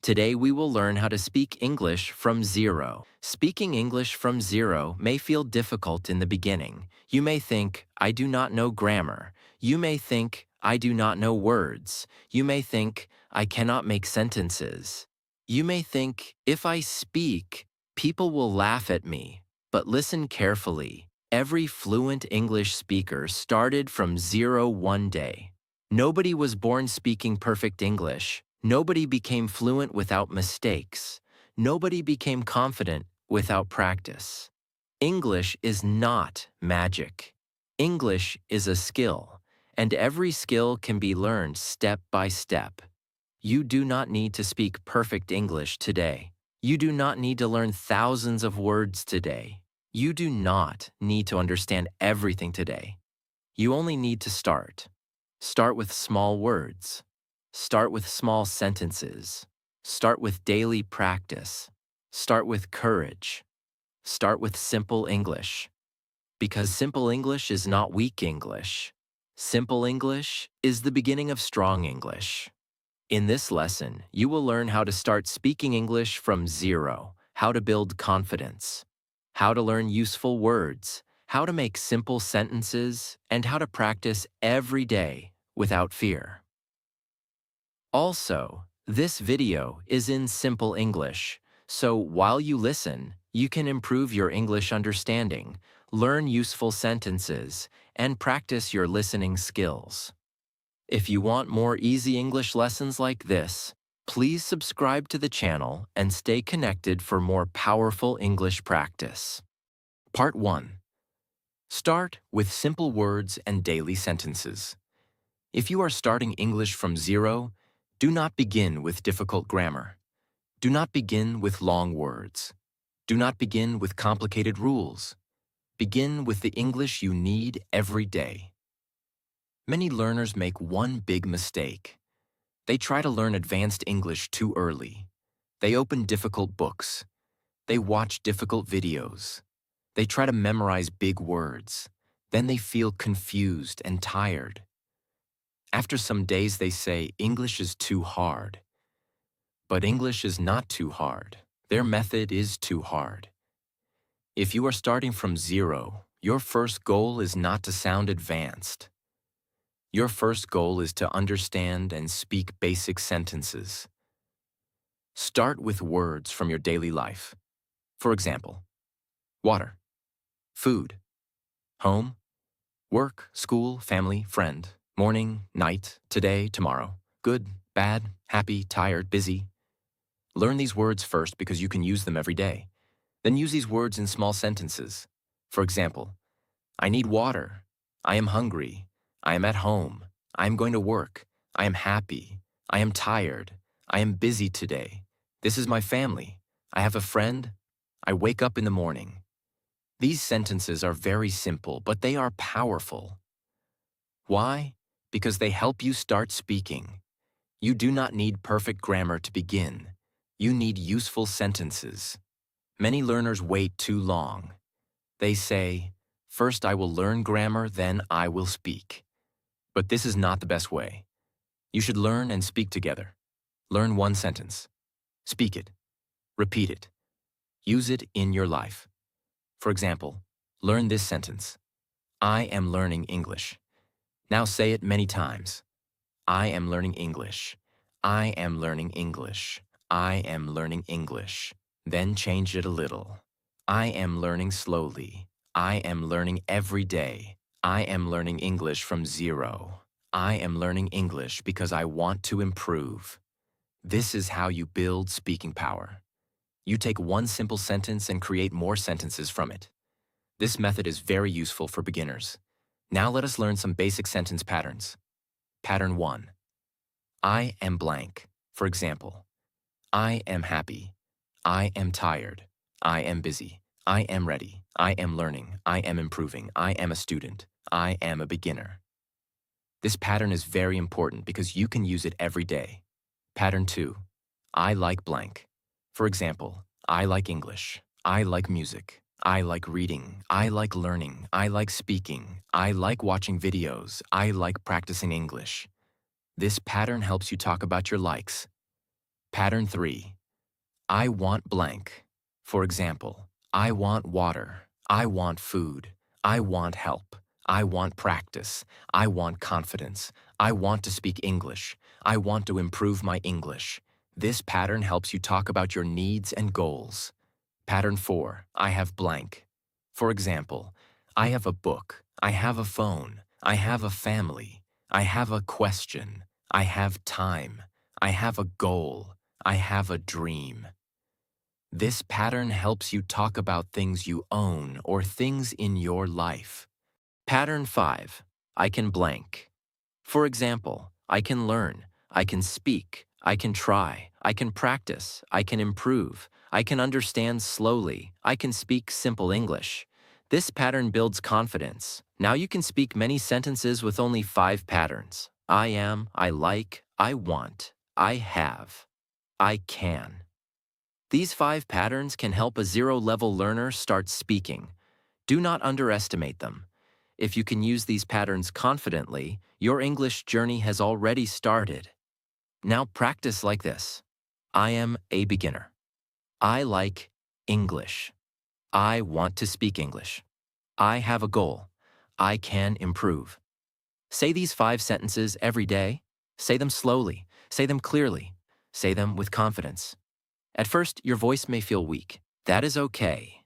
Today we will learn how to speak English from zero. Speaking English from zero may feel difficult in the beginning. You may think, I do not know grammar. You may think, I do not know words. You may think, I cannot make sentences. You may think, if I speak, people will laugh at me. But listen carefully. Every fluent English speaker started from zero one day. Nobody was born speaking perfect English. Nobody became fluent without mistakes. Nobody became confident without practice. English is not magic. English is a skill, and every skill can be learned step by step. You do not need to speak perfect English today. You do not need to learn thousands of words today. You do not need to understand everything today. You only need to start. Start with small words. Start with small sentences. Start with daily practice. Start with courage. Start with simple English. Because simple English is not weak English. Simple English is the beginning of strong English. In this lesson, you will learn how to start speaking English from zero, how to build confidence, how to learn useful words, how to make simple sentences, and how to practice every day without fear. Also, this video is in simple English, so while you listen, you can improve your English understanding, learn useful sentences, and practice your listening skills. If you want more easy English lessons like this, please subscribe to the channel and stay connected for more powerful English practice. Part 1. Start with simple words and daily sentences. If you are starting English from zero, do not begin with difficult grammar. Do not begin with long words. Do not begin with complicated rules. Begin with the English you need every day. Many learners make one big mistake. They try to learn advanced English too early. They open difficult books. They watch difficult videos. They try to memorize big words. Then they feel confused and tired. After some days they say, English is too hard. But English is not too hard. Their method is too hard. If you are starting from zero, your first goal is not to sound advanced. Your first goal is to understand and speak basic sentences. Start with words from your daily life. For example, water, food, home, work, school, family, friend, morning, night, today, tomorrow, good, bad, happy, tired, busy. Learn these words first because you can use them every day. Then use these words in small sentences. For example, I need water. I am hungry. I am at home. I am going to work. I am happy. I am tired. I am busy today. This is my family. I have a friend. I wake up in the morning. These sentences are very simple, but they are powerful. Why? Because they help you start speaking. You do not need perfect grammar to begin. You need useful sentences. Many learners wait too long. They say, first I will learn grammar, then I will speak. But this is not the best way. You should learn and speak together. Learn one sentence. Speak it. Repeat it. Use it in your life. For example, learn this sentence. I am learning English. Now say it many times. I am learning English. I am learning English. I am learning English. Then change it a little. I am learning slowly. I am learning every day. I am learning English from zero. I am learning English because I want to improve. This is how you build speaking power. You take one simple sentence and create more sentences from it. This method is very useful for beginners. Now let us learn some basic sentence patterns. Pattern 1. I am blank. For example, I am happy. I am tired. I am busy. I am ready. I am learning. I am improving. I am a student. I am a beginner. This pattern is very important because you can use it every day. Pattern 2. I like blank. For example, I like English. I like music. I like reading. I like learning. I like speaking. I like watching videos. I like practicing English. This pattern helps you talk about your likes. Pattern 3. I want blank. For example, I want water. I want food. I want help. I want practice. I want confidence. I want to speak English. I want to improve my English. This pattern helps you talk about your needs and goals. Pattern 4. I have blank. For example, I have a book. I have a phone. I have a family. I have a question. I have time. I have a goal. I have a dream. This pattern helps you talk about things you own or things in your life. Pattern 5. I can blank. For example, I can learn, I can speak, I can try, I can practice, I can improve, I can understand slowly, I can speak simple English. This pattern builds confidence. Now you can speak many sentences with only 5 patterns. I am, I like, I want, I have, I can. These 5 patterns can help a zero-level learner start speaking. Do not underestimate them. If you can use these patterns confidently, your English journey has already started. Now practice like this. I am a beginner. I like English. I want to speak English. I have a goal. I can improve. Say these 5 sentences every day. Say them slowly. Say them clearly. Say them with confidence. At first, your voice may feel weak. That is okay.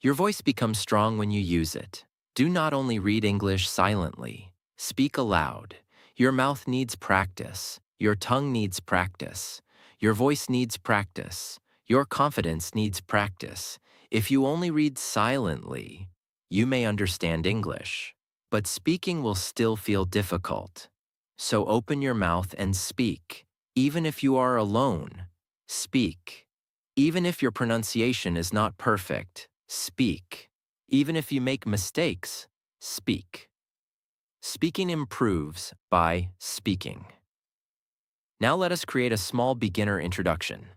Your voice becomes strong when you use it. Do not only read English silently. Speak aloud. Your mouth needs practice. Your tongue needs practice. Your voice needs practice. Your confidence needs practice. If you only read silently, you may understand English, but speaking will still feel difficult. So open your mouth and speak. Even if you are alone, speak. Even if your pronunciation is not perfect, speak. Even if you make mistakes, speak. Speaking improves by speaking. Now let us create a small beginner introduction.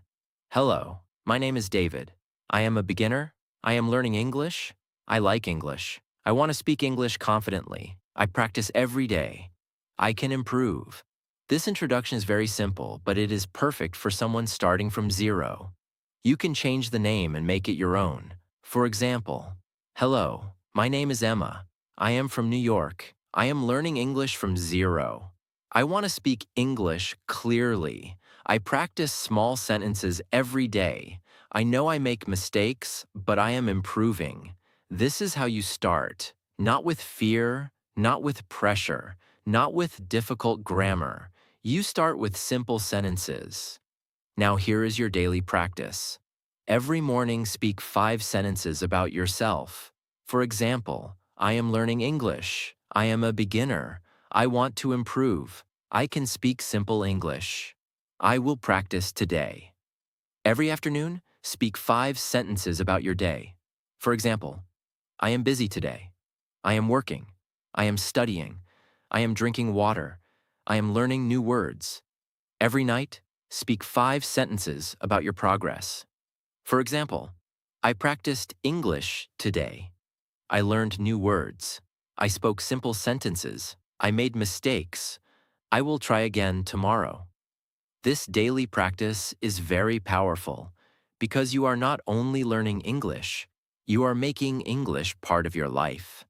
Hello, my name is David. I am a beginner. I am learning English. I like English. I want to speak English confidently. I practice every day. I can improve. This introduction is very simple, but it is perfect for someone starting from zero. You can change the name and make it your own. For example, hello, my name is Emma. I am from New York. I am learning English from zero. I want to speak English clearly. I practice small sentences every day. I know I make mistakes, but I am improving. This is how you start. Not with fear, not with pressure, not with difficult grammar. You start with simple sentences. Now here is your daily practice. Every morning speak 5 sentences about yourself. For example, I am learning English. I am a beginner. I want to improve. I can speak simple English. I will practice today. Every afternoon, speak 5 sentences about your day. For example, I am busy today. I am working. I am studying. I am drinking water. I am learning new words. Every night, speak 5 sentences about your progress. For example, I practiced English today. I learned new words. I spoke simple sentences. I made mistakes. I will try again tomorrow. This daily practice is very powerful because you are not only learning English, you are making English part of your life.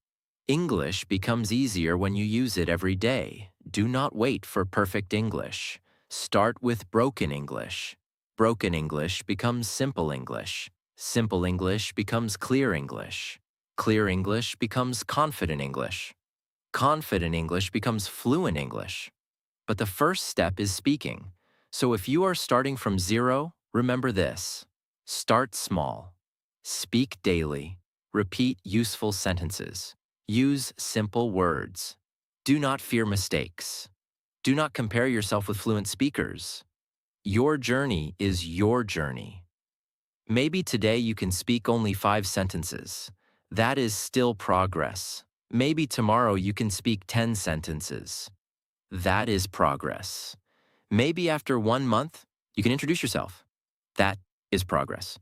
English becomes easier when you use it every day. Do not wait for perfect English. Start with broken English. Broken English becomes simple English. Simple English becomes clear English. Clear English becomes confident English. Confident English becomes fluent English. But the first step is speaking. So if you are starting from zero, remember this. Start small. Speak daily. Repeat useful sentences. Use simple words. Do not fear mistakes. Do not compare yourself with fluent speakers. Your journey is your journey. Maybe today you can speak only 5 sentences. That is still progress. Maybe tomorrow you can speak 10 sentences. That is progress. Maybe after 1 month, you can introduce yourself. That is progress.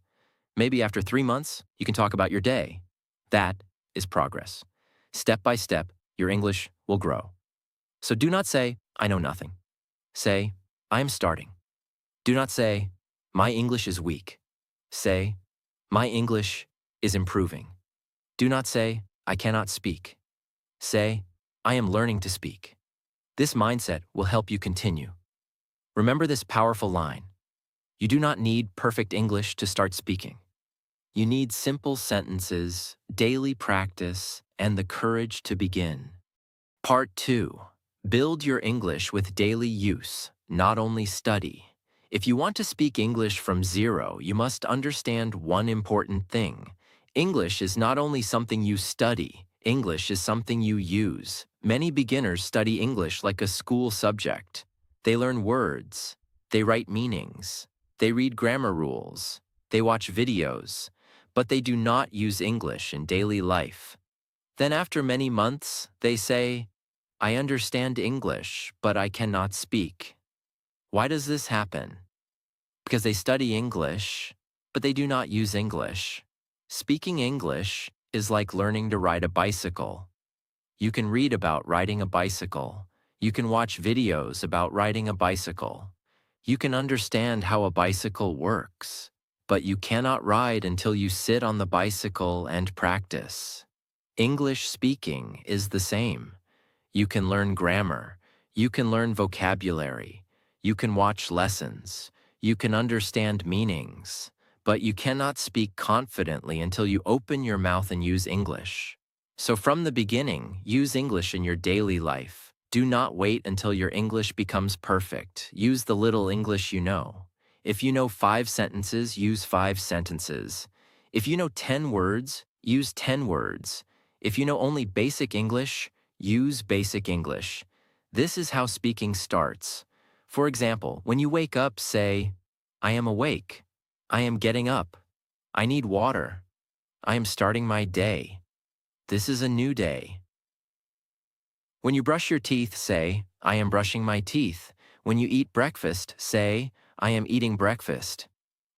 Maybe after 3 months, you can talk about your day. That is progress. Step by step, your English will grow. So do not say, I know nothing. Say, I am starting. Do not say, my English is weak. Say, my English is improving. Do not say, I cannot speak. Say, I am learning to speak. This mindset will help you continue. Remember this powerful line. You do not need perfect English to start speaking. You need simple sentences, daily practice, and the courage to begin. Part 2. Build your English with daily use, not only study. If you want to speak English from zero, you must understand one important thing. English is not only something you study, English is something you use. Many beginners study English like a school subject. They learn words, they write meanings, they read grammar rules, they watch videos, but they do not use English in daily life. Then after many months, they say, I understand English, but I cannot speak. Why does this happen? Because they study English, but they do not use English. Speaking English is like learning to ride a bicycle. You can read about riding a bicycle. You can watch videos about riding a bicycle. You can understand how a bicycle works, but you cannot ride until you sit on the bicycle and practice. English speaking is the same. You can learn grammar, you can learn vocabulary, you can watch lessons, you can understand meanings, but you cannot speak confidently until you open your mouth and use English. So from the beginning, use English in your daily life. Do not wait until your English becomes perfect. Use the little English you know. If you know 5 sentences, use 5 sentences. If you know 10 words, use 10 words. If you know only basic English, use basic English. This is how speaking starts. For example, when you wake up, say, I am awake. I am getting up. I need water. I am starting my day. This is a new day. When you brush your teeth, say, I am brushing my teeth. When you eat breakfast, say, I am eating breakfast.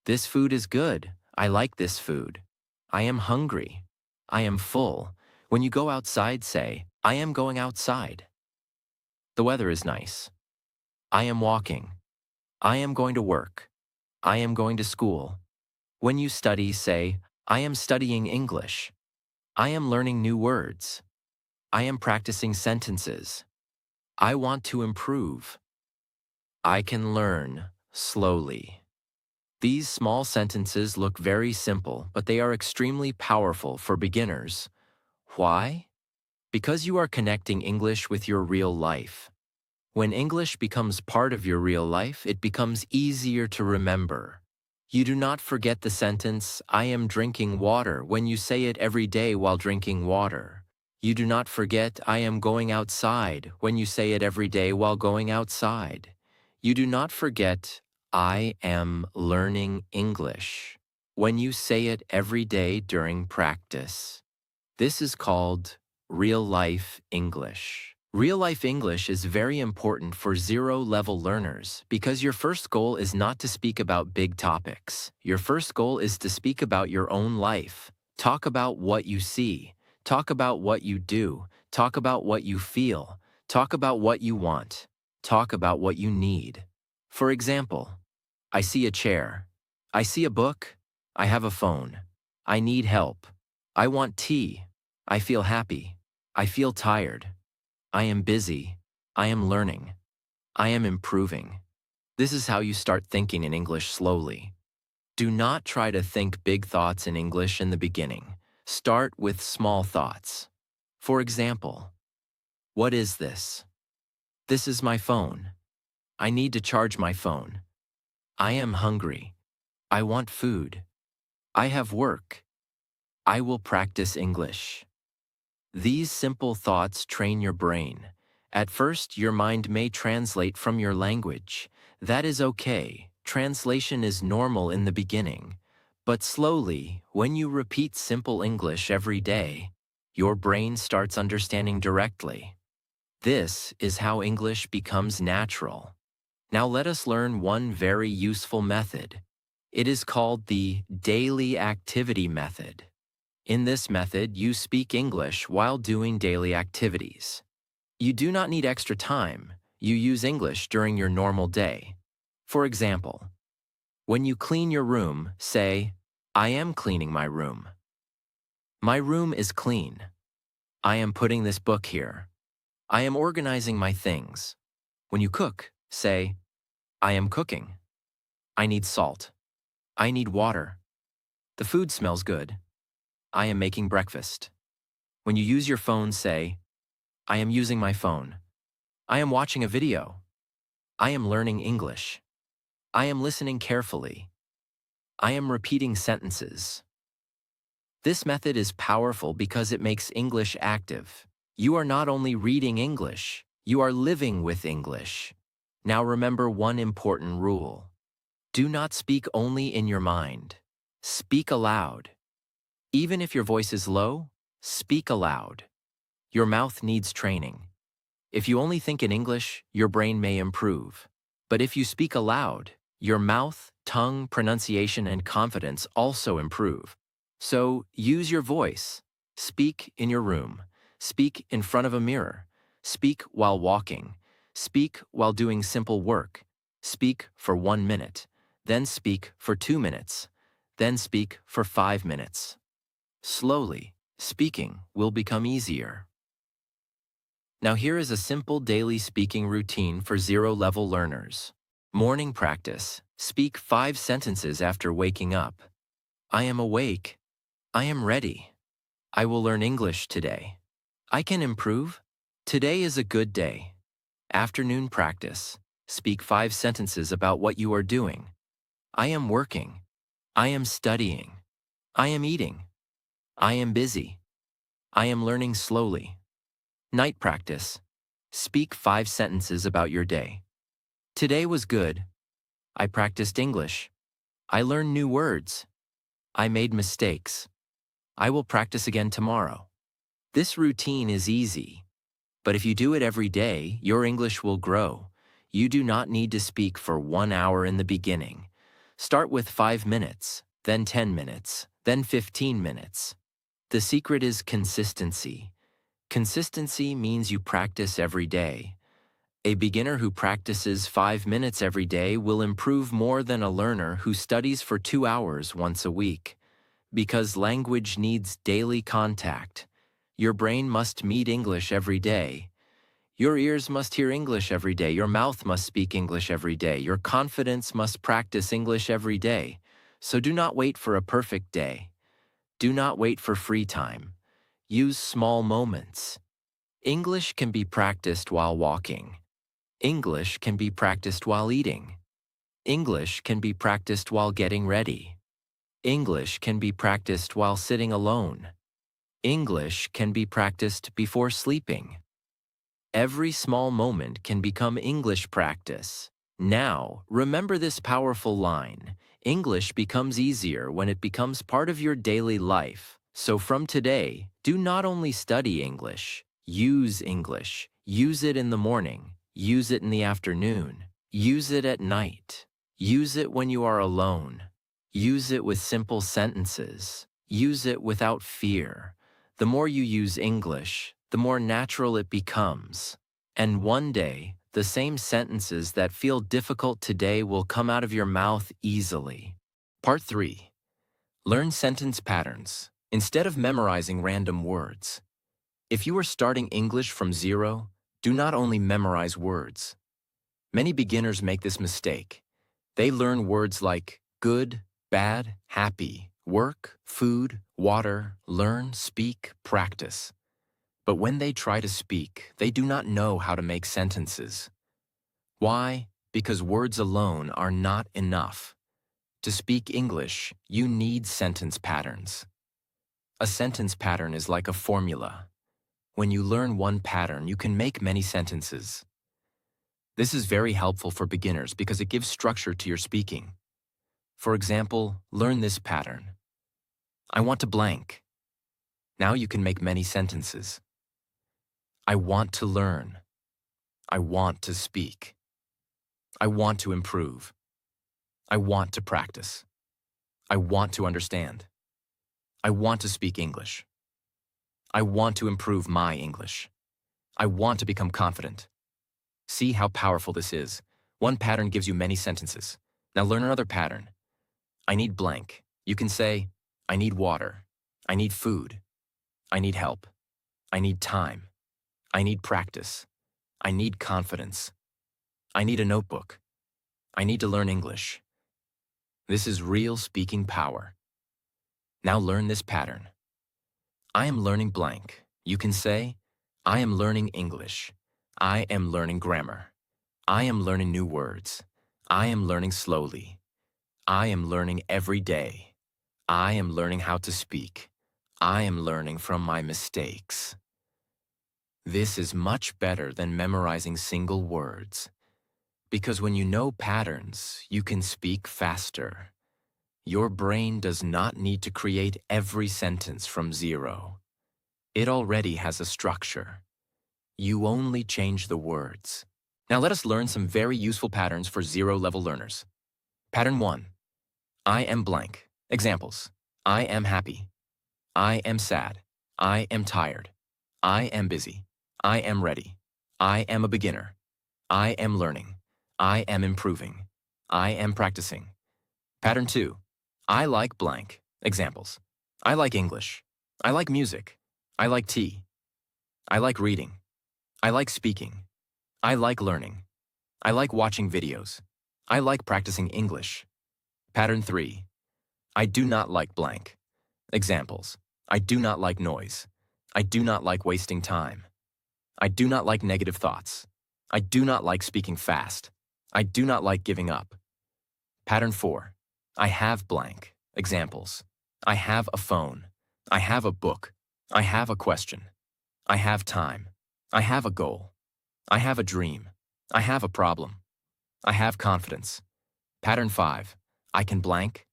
This food is good. I like this food. I am hungry. I am full. When you go outside, say, I am going outside. The weather is nice. I am walking. I am going to work. I am going to school. When you study, say, I am studying English. I am learning new words. I am practicing sentences. I want to improve. I can learn slowly. These small sentences look very simple, but they are extremely powerful for beginners. Why? Because you are connecting English with your real life. When English becomes part of your real life, it becomes easier to remember. You do not forget the sentence, I am drinking water, when you say it every day while drinking water. You do not forget, I am going outside, when you say it every day while going outside. You do not forget, I am learning English, when you say it every day during practice. This is called real-life English. Real-life English is very important for zero-level learners because your first goal is not to speak about big topics. Your first goal is to speak about your own life. Talk about what you see. Talk about what you do. Talk about what you feel. Talk about what you want. Talk about what you need. For example, I see a chair. I see a book. I have a phone. I need help. I want tea. I feel happy. I feel tired. I am busy. I am learning. I am improving. This is how you start thinking in English slowly. Do not try to think big thoughts in English in the beginning. Start with small thoughts. For example, what is this? This is my phone. I need to charge my phone. I am hungry. I want food. I have work. I will practice English. These simple thoughts train your brain. At first, your mind may translate from your language. That is okay. Translation is normal in the beginning. But slowly, when you repeat simple English every day, your brain starts understanding directly. This is how English becomes natural. Now let us learn one very useful method. It is called the daily activity method. In this method, you speak English while doing daily activities. You do not need extra time. You use English during your normal day. For example, When you clean your room, say, I am cleaning my room. My room is clean. I am putting this book here. I am organizing my things. When you cook, say, I am cooking. I need salt. I need water. The food smells good. I am making breakfast. When you use your phone, say, I am using my phone. I am watching a video. I am learning English. I am listening carefully. I am repeating sentences. This method is powerful because it makes English active. You are not only reading English, you are living with English. Now remember one important rule. Do not speak only in your mind. Speak aloud. Even if your voice is low, speak aloud. Your mouth needs training. If you only think in English, your brain may improve. But if you speak aloud, your mouth, tongue, pronunciation, and confidence also improve. So use your voice. Speak in your room. Speak in front of a mirror. Speak while walking. Speak while doing simple work. Speak for 1 minute. Then speak for 2 minutes. Then speak for 5 minutes. Slowly, speaking will become easier. Now here is a simple daily speaking routine for zero-level learners. Morning practice. Speak 5 sentences after waking up. I am awake. I am ready. I will learn English today. I can improve. Today is a good day. Afternoon practice. Speak 5 sentences about what you are doing. I am working. I am studying. I am eating. I am busy. I am learning slowly. Night practice. Speak 5 sentences about your day. Today was good. I practiced English. I learned new words. I made mistakes. I will practice again tomorrow. This routine is easy, but if you do it every day, your English will grow. You do not need to speak for 1 hour in the beginning. Start with 5 minutes, then 10 minutes, then 15 minutes. The secret is consistency. Consistency means you practice every day. A beginner who practices 5 minutes every day will improve more than a learner who studies for 2 hours once a week. Because language needs daily contact. Your brain must meet English every day. Your ears must hear English every day. Your mouth must speak English every day. Your confidence must practice English every day. So do not wait for a perfect day. Do not wait for free time. Use small moments. English can be practiced while walking. English can be practiced while eating. English can be practiced while getting ready. English can be practiced while sitting alone. English can be practiced before sleeping. Every small moment can become English practice. Now, remember this powerful line. English becomes easier when it becomes part of your daily life. So from today, do not only study English, use English. Use it in the morning. Use it in the afternoon. Use it at night. Use it when you are alone. Use it with simple sentences. Use it without fear. The more you use English, the more natural it becomes. And one day, the same sentences that feel difficult today will come out of your mouth easily. Part 3. Learn sentence patterns instead of memorizing random words. If you are starting English from zero, do not only memorize words. Many beginners make this mistake. They learn words like good, bad, happy, work, food, water, learn, speak, practice. But when they try to speak, they do not know how to make sentences. Why? Because words alone are not enough. To speak English, you need sentence patterns. A sentence pattern is like a formula. When you learn one pattern, you can make many sentences. This is very helpful for beginners because it gives structure to your speaking. For example, learn this pattern. I want to blank. Now you can make many sentences. I want to learn. I want to speak. I want to improve. I want to practice. I want to understand. I want to speak English. I want to improve my English. I want to become confident. See how powerful this is. One pattern gives you many sentences. Now learn another pattern. I need blank. You can say, I need water. I need food. I need help. I need time. I need practice. I need confidence. I need a notebook. I need to learn English. This is real speaking power. Now learn this pattern. I am learning blank. You can say, I am learning English. I am learning grammar. I am learning new words. I am learning slowly. I am learning every day. I am learning how to speak. I am learning from my mistakes. This is much better than memorizing single words. Because when you know patterns, you can speak faster. Your brain does not need to create every sentence from zero. It already has a structure. You only change the words. Now let us learn some very useful patterns for zero-level learners. Pattern 1. I am blank. Examples. I am happy. I am sad. I am tired. I am busy. I am ready. I am a beginner. I am learning. I am improving. I am practicing. Pattern 2. I like blank. Examples. I like English. I like music. I like tea. I like reading. I like speaking. I like learning. I like watching videos. I like practicing English. Pattern 3. I do not like blank. Examples. I do not like noise. I do not like wasting time. I do not like negative thoughts. I do not like speaking fast. I do not like giving up. Pattern 4. I have blank. Examples. I have a phone. I have a book. I have a question. I have time. I have a goal. I have a dream. I have a problem. I have confidence. Pattern 5. I can blank.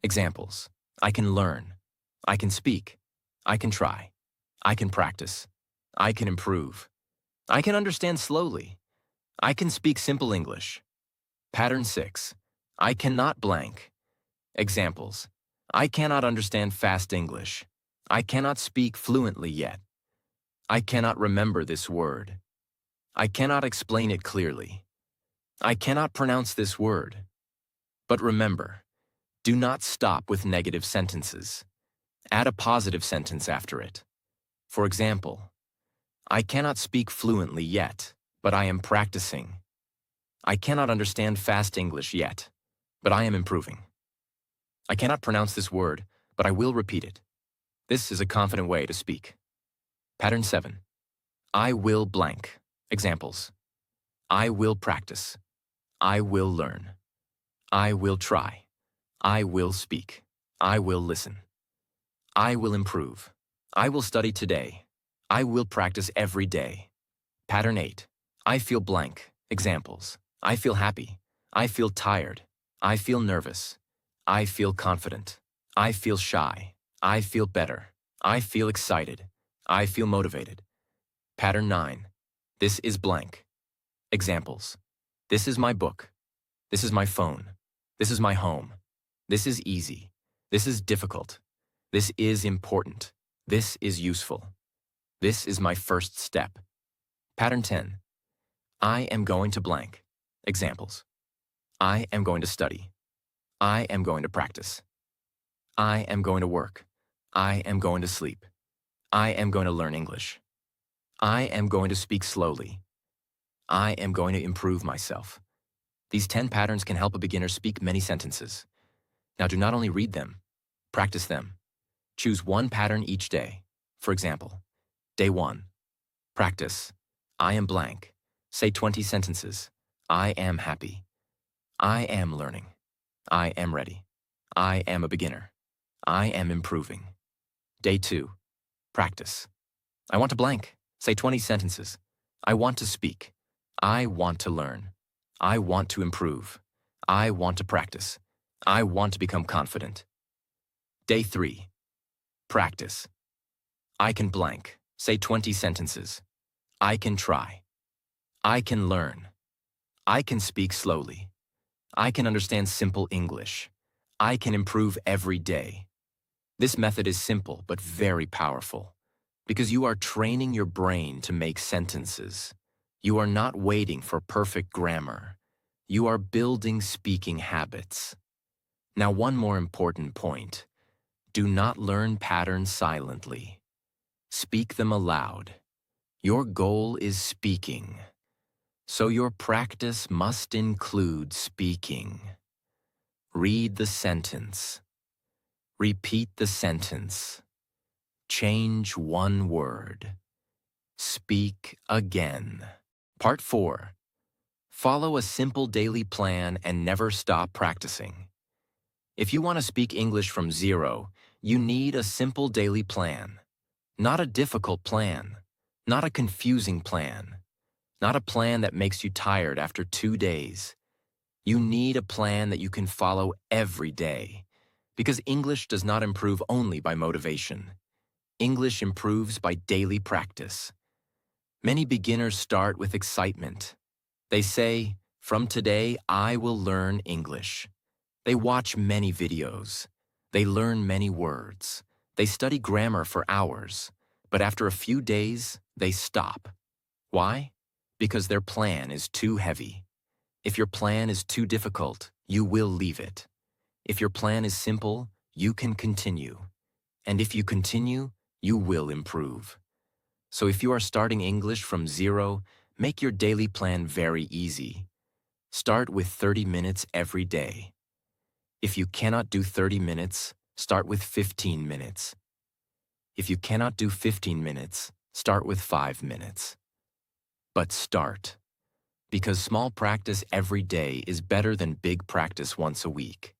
Examples. I can learn. I can speak. I can try. I can practice. I can improve. I can understand slowly. I can speak simple English. Pattern 6. I cannot blank. Examples. I cannot understand fast English. I cannot speak fluently yet. I cannot remember this word. I cannot explain it clearly. I cannot pronounce this word. But remember, do not stop with negative sentences. Add a positive sentence after it. For example, I cannot speak fluently yet, but I am practicing. I cannot understand fast English yet, but I am improving. I cannot pronounce this word, but I will repeat it. This is a confident way to speak. Pattern 7. I will blank. Examples. I will practice. I will learn. I will try. I will speak. I will listen. I will improve. I will study today. I will practice every day. Pattern 8. I feel blank. Examples. I feel happy. I feel tired. I feel nervous. I feel confident. I feel shy. I feel better. I feel excited. I feel motivated. Pattern 9. This is blank. Examples. This is my book. This is my phone. This is my home. This is easy. This is difficult. This is important. This is useful. This is my first step. Pattern 10. I am going to blank. Examples. I am going to study. I am going to practice. I am going to work. I am going to sleep. I am going to learn English. I am going to speak slowly. I am going to improve myself. These 10 patterns can help a beginner speak many sentences. Now do not only read them, practice them. Choose one pattern each day. For example, Day 1. Practice. I am blank. Say 20 sentences. I am happy. I am learning. I am ready. I am a beginner. I am improving. Day 2. Practice. I want to blank. Say 20 sentences. I want to speak. I want to learn. I want to improve. I want to practice. I want to become confident. Day 3. Practice. I can blank. Say 20 sentences. I can try. I can learn. I can speak slowly. I can understand simple English. I can improve every day. This method is simple but very powerful because you are training your brain to make sentences. You are not waiting for perfect grammar. You are building speaking habits. Now, one more important point. Do not learn patterns silently. Speak them aloud. Your goal is speaking, so your practice must include speaking. Read the sentence. Repeat the sentence. Change one word. Speak again. Part 4. Follow a simple daily plan and never stop practicing. If you want to speak English from zero, you need a simple daily plan. Not a difficult plan. Not a confusing plan. Not a plan that makes you tired after 2 days. You need a plan that you can follow every day. Because English does not improve only by motivation. English improves by daily practice. Many beginners start with excitement. They say, "From today, I will learn English." They watch many videos. They learn many words. They study grammar for hours. But after a few days, they stop. Why? Because their plan is too heavy. If your plan is too difficult, you will leave it. If your plan is simple, you can continue. And if you continue, you will improve. So if you are starting English from zero, make your daily plan very easy. Start with 30 minutes every day. If you cannot do 30 minutes, start with 15 minutes. If you cannot do 15 minutes, start with 5 minutes. But start. Because small practice every day is better than big practice once a week.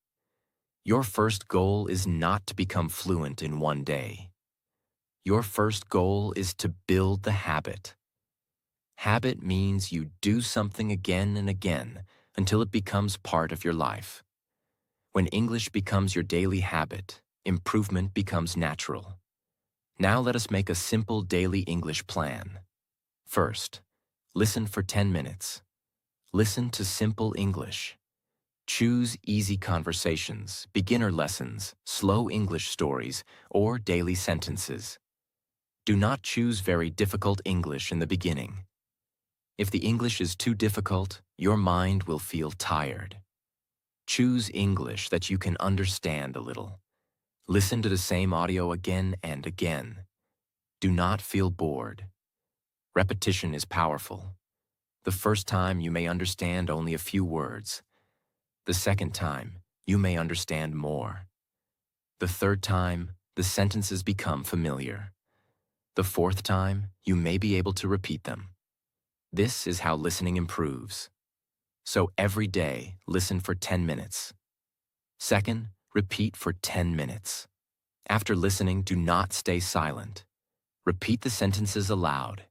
Your first goal is not to become fluent in one day. Your first goal is to build the habit. Habit means you do something again and again until it becomes part of your life. When English becomes your daily habit, improvement becomes natural. Now let us make a simple daily English plan. First, listen for 10 minutes. Listen to simple English. Choose easy conversations, beginner lessons, slow English stories, or daily sentences. Do not choose very difficult English in the beginning. If the English is too difficult, your mind will feel tired. Choose English that you can understand a little. Listen to the same audio again and again. Do not feel bored. Repetition is powerful. The first time you may understand only a few words. The second time, you may understand more. The third time, the sentences become familiar. The fourth time, you may be able to repeat them. This is how listening improves. So every day, listen for 10 minutes. Second, repeat for 10 minutes. After listening, do not stay silent. Repeat the sentences aloud.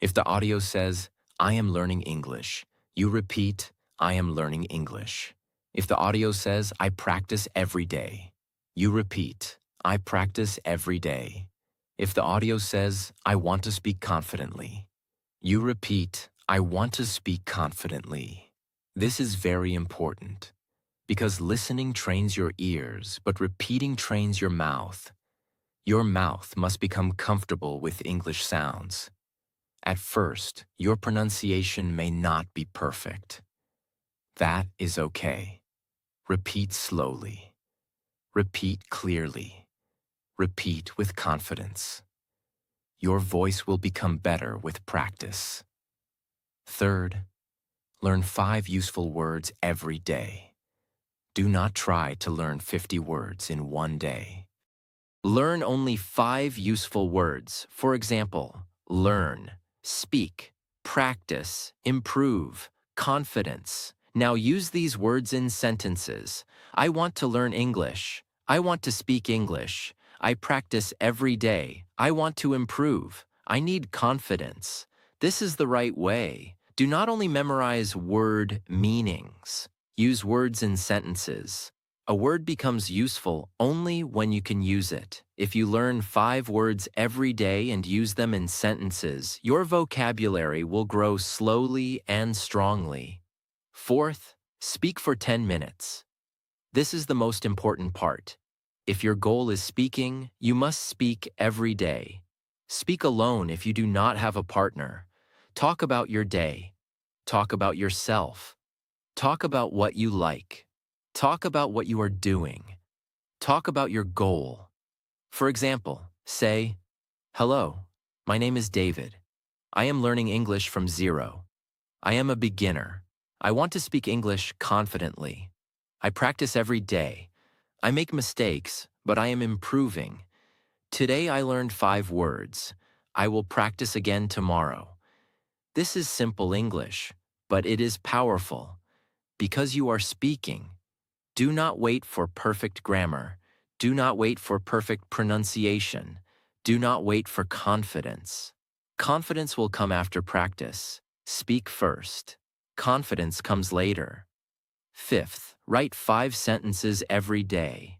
If the audio says, "I am learning English," you repeat, "I am learning English." If the audio says, "I practice every day," you repeat, "I practice every day." If the audio says, "I want to speak confidently," you repeat, "I want to speak confidently." This is very important because listening trains your ears, but repeating trains your mouth. Your mouth must become comfortable with English sounds. At first, your pronunciation may not be perfect. That is okay. Repeat slowly. Repeat clearly. Repeat with confidence. Your voice will become better with practice. Third, learn 5 useful words every day. Do not try to learn 50 words in one day. Learn only 5 useful words. For example, learn, speak, practice, improve, confidence. Now use these words in sentences. I want to learn English. I want to speak English. I practice every day. I want to improve. I need confidence. This is the right way. Do not only memorize word meanings. Use words in sentences. A word becomes useful only when you can use it. If you learn 5 words every day and use them in sentences, your vocabulary will grow slowly and strongly. Fourth, speak for 10 minutes. This is the most important part. If your goal is speaking, you must speak every day. Speak alone if you do not have a partner. Talk about your day. Talk about yourself. Talk about what you like. Talk about what you are doing. Talk about your goal. For example, say, "Hello, my name is David. I am learning English from zero. I am a beginner. I want to speak English confidently. I practice every day. I make mistakes, but I am improving. Today I learned 5 words. I will practice again tomorrow." This is simple English, but it is powerful. Because you are speaking, do not wait for perfect grammar. Do not wait for perfect pronunciation. Do not wait for confidence. Confidence will come after practice. Speak first. Confidence comes later. Fifth, write 5 sentences every day.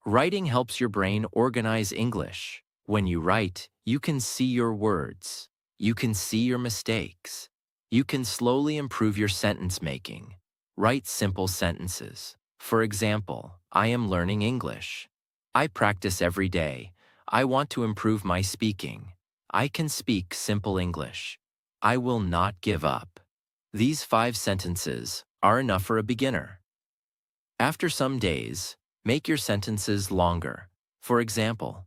Writing helps your brain organize English. When you write, you can see your words. You can see your mistakes. You can slowly improve your sentence making. Write simple sentences. For example, I am learning English. I practice every day. I want to improve my speaking. I can speak simple English. I will not give up. These 5 sentences are enough for a beginner. After some days, make your sentences longer. For example,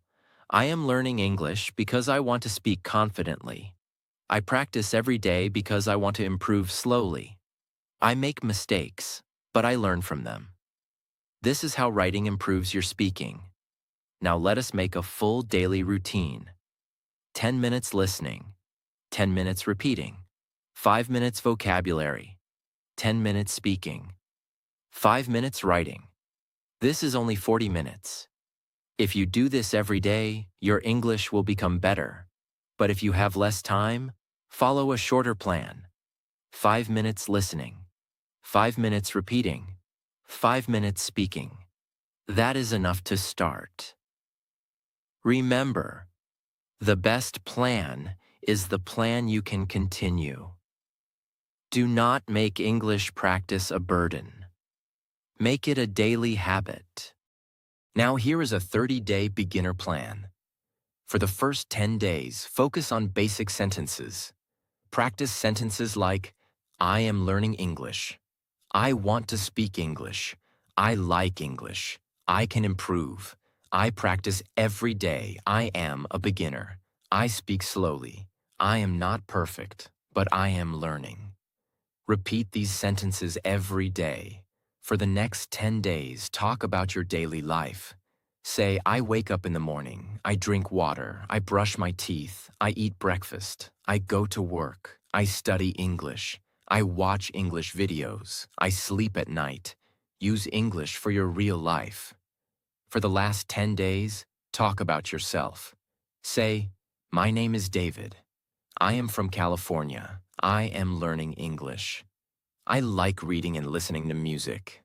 I am learning English because I want to speak confidently. I practice every day because I want to improve slowly. I make mistakes, but I learn from them. This is how writing improves your speaking. Now let us make a full daily routine. 10 minutes listening, 10 minutes repeating, 5 minutes vocabulary, 10 minutes speaking, 5 minutes writing. This is only 40 minutes. If you do this every day, your English will become better. But if you have less time, follow a shorter plan. 5 minutes listening, 5 minutes repeating, 5 minutes speaking. That is enough to start. Remember, the best plan is the plan you can continue. Do not make English practice a burden. Make it a daily habit. Now here is a 30-day beginner plan. For the first 10 days, focus on basic sentences. Practice sentences like, I am learning English. I want to speak English. I like English. I can improve. I practice every day. I am a beginner. I speak slowly. I am not perfect, but I am learning. Repeat these sentences every day. For the next 10 days, talk about your daily life. Say, I wake up in the morning, I drink water, I brush my teeth, I eat breakfast, I go to work, I study English, I watch English videos, I sleep at night. Use English for your real life. For the last 10 days, talk about yourself. Say, my name is David. I am from California. I am learning English. I like reading and listening to music.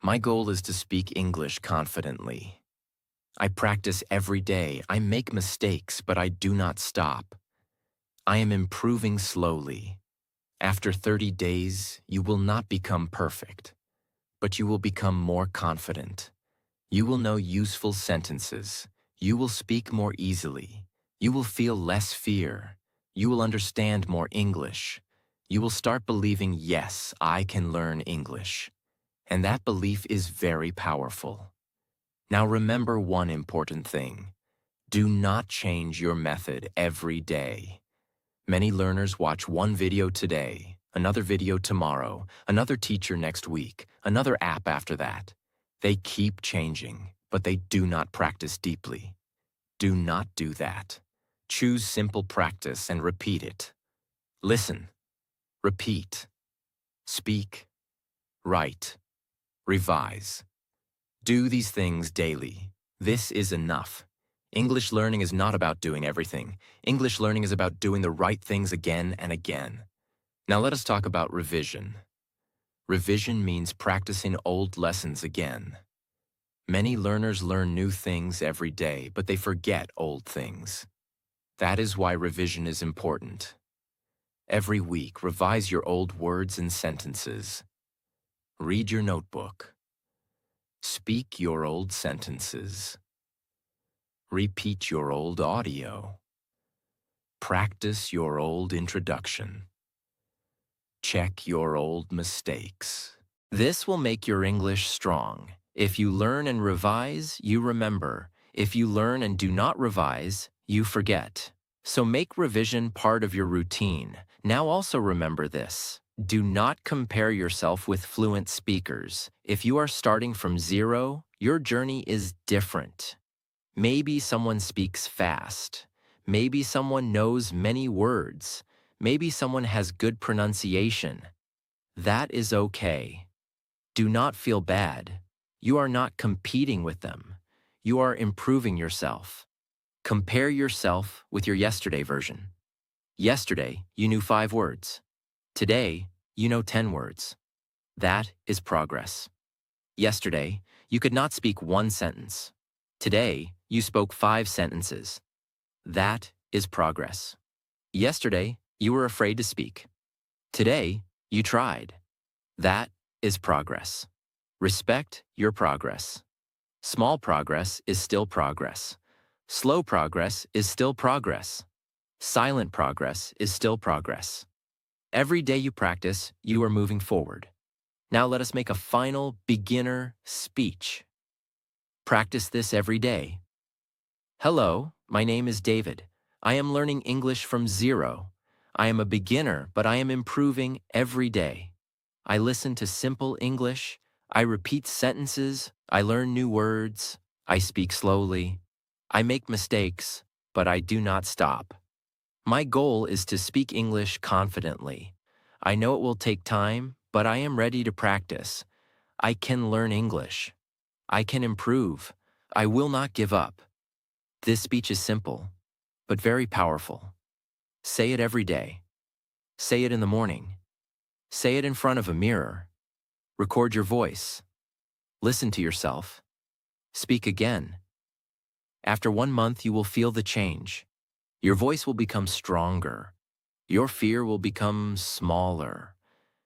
My goal is to speak English confidently. I practice every day. I make mistakes, but I do not stop. I am improving slowly. After 30 days, you will not become perfect, but you will become more confident. You will know useful sentences. You will speak more easily. You will feel less fear. You will understand more English. You will start believing, yes, I can learn English. And that belief is very powerful. Now remember one important thing. Do not change your method every day. Many learners watch one video today, another video tomorrow, another teacher next week, another app after that. They keep changing, but they do not practice deeply. Do not do that. Choose simple practice and repeat it. Listen, repeat, speak, write, revise. Do these things daily. This is enough. English learning is not about doing everything. English learning is about doing the right things again and again. Now let us talk about revision. Revision means practicing old lessons again. Many learners learn new things every day, but they forget old things. That is why revision is important. Every week, revise your old words and sentences. Read your notebook. Speak your old sentences. Repeat your old audio. Practice your old introduction. Check your old mistakes. This will make your English strong. If you learn and revise, you remember. If you learn and do not revise, you forget. So make revision part of your routine. Now also remember this. Do not compare yourself with fluent speakers. If you are starting from zero, your journey is different. Maybe someone speaks fast. Maybe someone knows many words. Maybe someone has good pronunciation. That is okay. Do not feel bad. You are not competing with them. You are improving yourself. Compare yourself with your yesterday version. Yesterday, you knew 5 words. Today, you know 10 words. That is progress. Yesterday, you could not speak 1 sentence. Today, you spoke 5 sentences. That is progress. Yesterday, you were afraid to speak. Today, you tried. That is progress. Respect your progress. Small progress is still progress. Slow progress is still progress. Silent progress is still progress. Every day you practice, you are moving forward. Now let us make a final beginner speech. Practice this every day. Hello, my name is David. I am learning English from zero. I am a beginner, but I am improving every day. I listen to simple English. I repeat sentences. I learn new words. I speak slowly. I make mistakes, but I do not stop. My goal is to speak English confidently. I know it will take time, but I am ready to practice. I can learn English. I can improve. I will not give up. This speech is simple, but very powerful. Say it every day. Say it in the morning. Say it in front of a mirror. Record your voice. Listen to yourself. Speak again. After 1 month, you will feel the change. Your voice will become stronger. Your fear will become smaller.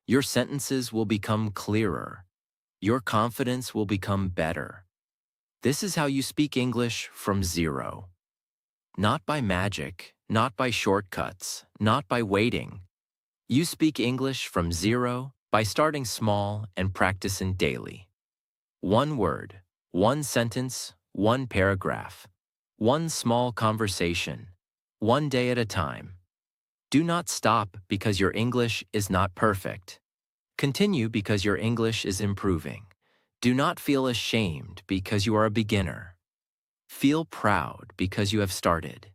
Your sentences will become clearer. Your confidence will become better. This is how you speak English from zero. Not by magic, not by shortcuts, not by waiting. You speak English from zero by starting small and practicing daily. 1 word, 1 sentence, 1 paragraph, 1 small conversation, 1 day at a time. Do not stop because your English is not perfect. Continue because your English is improving. Do not feel ashamed because you are a beginner. Feel proud because you have started.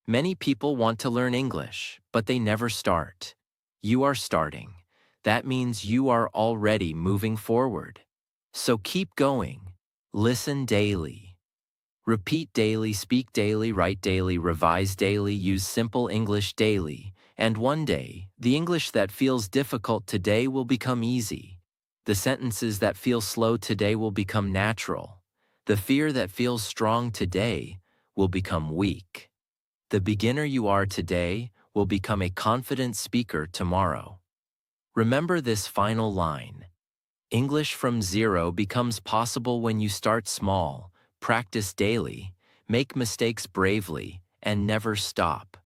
Many people want to learn English, but they never start. You are starting. That means you are already moving forward. So keep going. Listen daily. Repeat daily, speak daily, write daily, revise daily, use simple English daily. And one day, the English that feels difficult today will become easy. The sentences that feel slow today will become natural. The fear that feels strong today will become weak. The beginner you are today will become a confident speaker tomorrow. Remember this final line. English from zero becomes possible when you start small, practice daily, make mistakes bravely, and never stop.